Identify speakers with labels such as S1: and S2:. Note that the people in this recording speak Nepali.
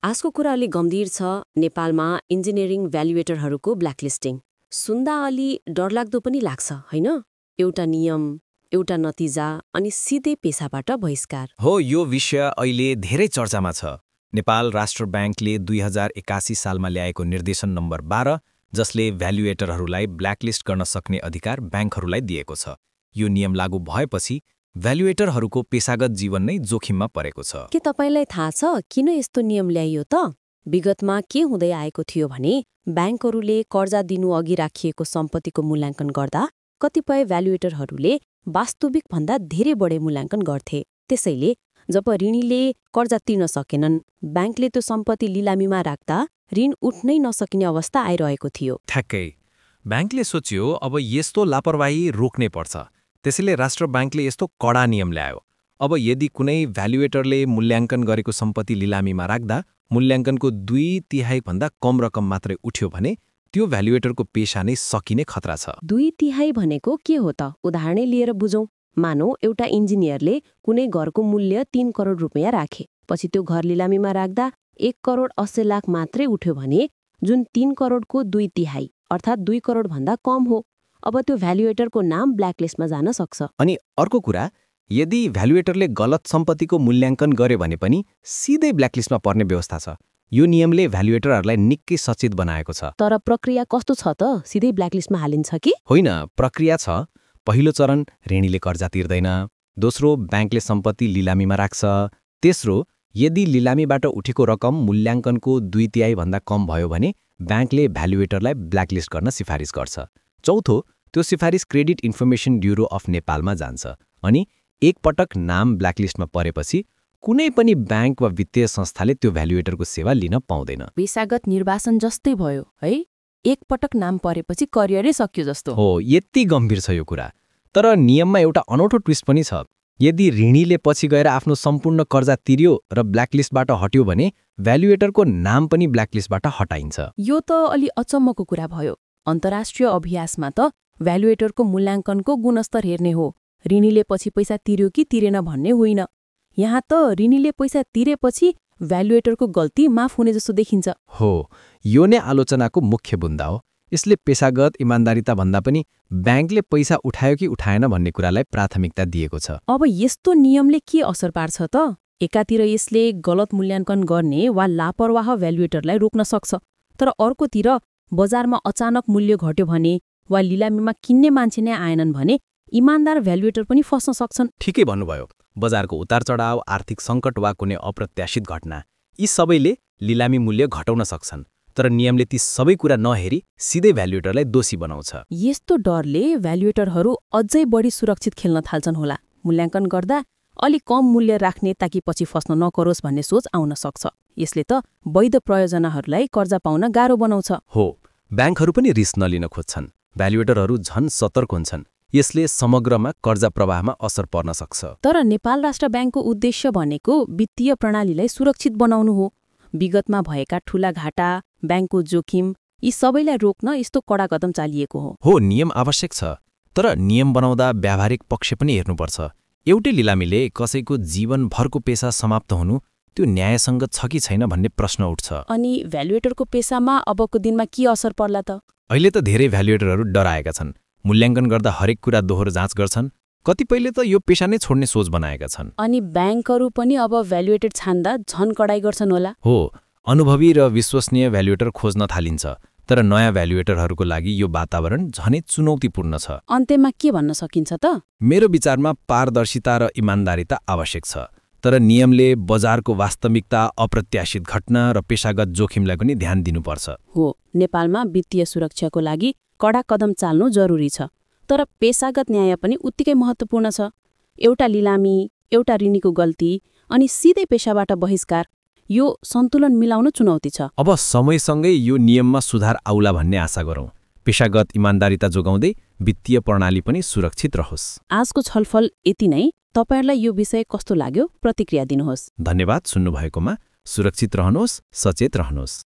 S1: आजको कुरा अलि गम्भीर छ। नेपालमा इन्जिनियरिङ भ्यालुएटरहरूको ब्ल्याकलिस्टिङ सुन्दा अलि डरलाग्दो पनि लाग्छ, होइन? एउटा नियम, एउटा नतिजा अनि सिधै पेसाबाट बहिष्कार।
S2: हो, यो विषय अहिले धेरै चर्चामा छ। नेपाल राष्ट्र ब्याङ्कले 2081 सालमा ल्याएको निर्देशन नम्बर 12 जसले भ्यालुएटरहरूलाई ब्ल्याकलिस्ट गर्न सक्ने अधिकार ब्याङ्कहरूलाई दिएको छ। यो नियम लागू भएपछि भ्यालुएटरहरूको पेशागत जीवन नै जोखिममा परेको छ।
S1: के तपाईलाई थाहा छ किन यस्तो नियम ल्याइयो त? विगतमा के हुँदै आएको थियो भने ब्याङ्कहरूले कर्जा दिनु अघि राखिएको सम्पत्तिको मूल्याङ्कन गर्दा कतिपय भ्यालुएटरहरूले वास्तविक भन्दा धेरै बढी मूल्याङ्कन गर्थे। त्यसैले जब ऋणीले कर्जा तिर्न सकेनन्, ब्याङ्कले त्यो सम्पत्ति लिलामीमा राख्दा ऋण उठ्नै नसकिने अवस्था आइरहेको थियो।
S2: ठ्याक्कै ब्याङ्कले सोच्यो अब यस्तो लापरवाही रोक्नै पर्छ। त्यसैले राष्ट्र ब्याङ्कले यस्तो कडा नियम ल्यायो। अब यदि कुनै भ्यालुएटरले मूल्याङ्कन गरेको सम्पत्ति लिलामीमा राख्दा मूल्याङ्कनको 2/3 भन्दा कम रकम मात्रै उठ्यो भने त्यो भ्यालुएटरको पेशा नै सकिने खतरा छ।
S1: 2/3 भनेको के हो त? उदाहरणै लिएर बुझौँ। मानौ एउटा इन्जिनियरले कुनै घरको मूल्य 3 करोड रुपियाँ राखे, पछि त्यो घर लिलामीमा राख्दा 1,80,00,000 मात्रै उठ्यो भने जुन 3 करोडको 2/3 अर्थात् 2 करोड भन्दा कम हो। अब त्यो भ्यालुएटरको नाम ब्ल्याकलिस्टमा जान सक्छ।
S2: अनि अर्को कुरा, यदि भ्यालुएटरले गलत सम्पत्तिको मूल्याङ्कन गर्यो भने पनि सिधै ब्ल्याकलिस्टमा पर्ने व्यवस्था छ। यो नियमले भ्यालुएटरहरूलाई निकै सचेत बनाएको छ।
S1: तर प्रक्रिया कस्तो छ त? सिधै ब्ल्याकलिस्टमा हालिन्छ कि?
S2: होइन, प्रक्रिया छ। पहिलो चरण ऋणीले कर्जा तिर्दैन। दोस्रो, ब्याङ्कले सम्पत्ति लिलामीमा राख्छ। तेस्रो, यदि लिलामीबाट उठेको रकम मूल्याङ्कनको 2/3 भन्दा कम भयो भने ब्याङ्कले भ्यालुएटरलाई ब्ल्याकलिस्ट गर्न सिफारिस गर्छ। चौथो, त्यो सिफारिस क्रेडिट इन्फर्मेसन ब्युरो अफ नेपालमा जान्छ। अनि एकपटक नाम ब्ल्याकलिस्टमा परेपछि कुनै पनि ब्याङ्क वा वित्तीय संस्थाले त्यो भ्यालुएटरको सेवा लिन पाउँदैन।
S1: पेशागत निर्वासन जस्तै भयो है। एकपटक नाम परेपछि करियरै सक्यो जस्तो
S2: हो। यति गम्भीर छ यो कुरा। तर नियममा एउटा अनौठो ट्विस्ट पनि छ। यदि ऋणीले पछि गएर आफ्नो सम्पूर्ण कर्जा तिर्यो र ब्ल्याकलिस्टबाट हट्यो भने भ्यालुएटरको नाम पनि ब्ल्याकलिस्टबाट हटाइन्छ।
S1: यो त अलि अचम्मको कुरा भयो। अन्तर्राष्ट्रिय अभ्यासमा त भ्यालुएटरको मूल्याङ्कनको गुणस्तर हेर्ने हो, ऋणीले पछि पैसा तिर्यो कि तिरेन भन्ने होइन। यहाँ त ऋणीले पैसा तिरेपछि भ्यालुएटरको गल्ती माफ हुने जस्तो देखिन्छ।
S2: हो, यो नै आलोचनाको मुख्य बुन्दा हो। यसले पेशागत इमान्दारिता भन्दा पनि ब्याङ्कले पैसा उठायो कि उठाएन भन्ने कुरालाई प्राथमिकता दिएको छ।
S1: अब यस्तो नियमले के असर पार्छ त? एकातिर यसले गलत मूल्याङ्कन गर्ने वा लापरवाह भ्यालुएटरलाई रोक्न सक्छ, तर अर्कोतिर बजारमा अचानक मूल्य घट्यो भने वा लिलामीमा किन्ने मान्छे नै आएनन् भने इमान्दार भ्यालुएटर पनि फस्न सक्छन्।
S2: ठिकै भन्नुभयो। बजारको उतार चढाव, आर्थिक सङ्कट वा कुनै अप्रत्याशित घटना, यी सबैले लिलामी मूल्य घटाउन सक्छन्। तर नियमले ती सबै कुरा नहेरी सिधै भ्यालुएटरलाई दोषी बनाउँछ।
S1: यस्तो डरले भ्यालुएटरहरू अझै बढी सुरक्षित खेल्न थाल्छन् होला। मूल्याङ्कन गर्दा अलि कम मूल्य राख्ने ताकि पछि फस्न नकरोस् भन्ने सोच आउन सक्छ। यसले त वैध प्रयोजनाहरूलाई कर्जा पाउन गाह्रो बनाउँछ।
S2: हो, ब्याङ्कहरू पनि रिस्क नलिन खोज्छन्। भ्यालुएटरहरू झन् सतर्क हुन्छन्। यसले समग्रमा कर्जा प्रवाहमा असर पर्न सक्छ।
S1: तर नेपाल राष्ट्र ब्याङ्कको उद्देश्य भनेको वित्तीय प्रणालीलाई सुरक्षित बनाउनु हो। विगतमा भएका ठूला घाटा, ब्याङ्कको जोखिम, यी सबैलाई रोक्न यस्तो कडा कदम चालिएको हो।
S2: हो, नियम आवश्यक छ, तर नियम बनाउँदा व्यावहारिक पक्ष पनि हेर्नुपर्छ। एउटै लिलामीले कसैको जीवनभरको पेशा समाप्त हुनु त्यो न्यायसङ्गत छ कि छैन भन्ने प्रश्न उठ्छ।
S1: अनि भ्यालुएटरको पेसामा अबको दिनमा के असर पर्ला त?
S2: अहिले त धेरै भ्यालुएटरहरू डराएका छन्। मूल्याङ्कन गर्दा हरेक कुरा दोहोरो जाँच गर्छन्। कतिपयले त यो पेशा नै छोड्ने सोच बनाएका छन्।
S1: अनि ब्याङ्कहरू पनि अब भ्यालुएटर छान्दा झन कडाई गर्छन् होला।
S2: हो, अनुभवी र विश्वसनीय भ्यालुएटर खोज्न थालिन्छ। तर नयाँ भ्यालुएटरहरूको लागि यो वातावरण झनै चुनौतीपूर्ण छ।
S1: अन्त्यमा के भन्न सकिन्छ त?
S2: मेरो विचारमा पारदर्शिता र इमान्दारिता आवश्यक छ। तर नियमले बजारको वास्तविकता, अप्रत्याशित घटना र पेशागत जोखिमलाई पनि ध्यान दिनुपर्छ।
S1: हो, नेपालमा वित्तीय सुरक्षाको लागि कडा कदम चाल्नु जरुरी छ। तर पेशागत न्याय पनि उत्तिकै महत्त्वपूर्ण छ। एउटा लिलामी, एउटा ऋणीको गल्ती अनि सिधै पेशाबाट बहिष्कार, यो सन्तुलन मिलाउन चुनौती छ।
S2: अब समयसँगै यो नियममा सुधार आउला भन्ने आशा गरौँ। पेशागत इमान्दारिता जोगाउँदै वित्तीय प्रणाली पनि सुरक्षित रहोस्।
S1: आजको छलफल यति नै। तपाईहरुलाई यो विषय कस्तो लाग्यो? प्रतिक्रिया दिनुहोस्।
S2: धन्यवाद सुन्नुभएकोमा। सुरक्षित रहनुहोस्, सचेत रहनुहोस्।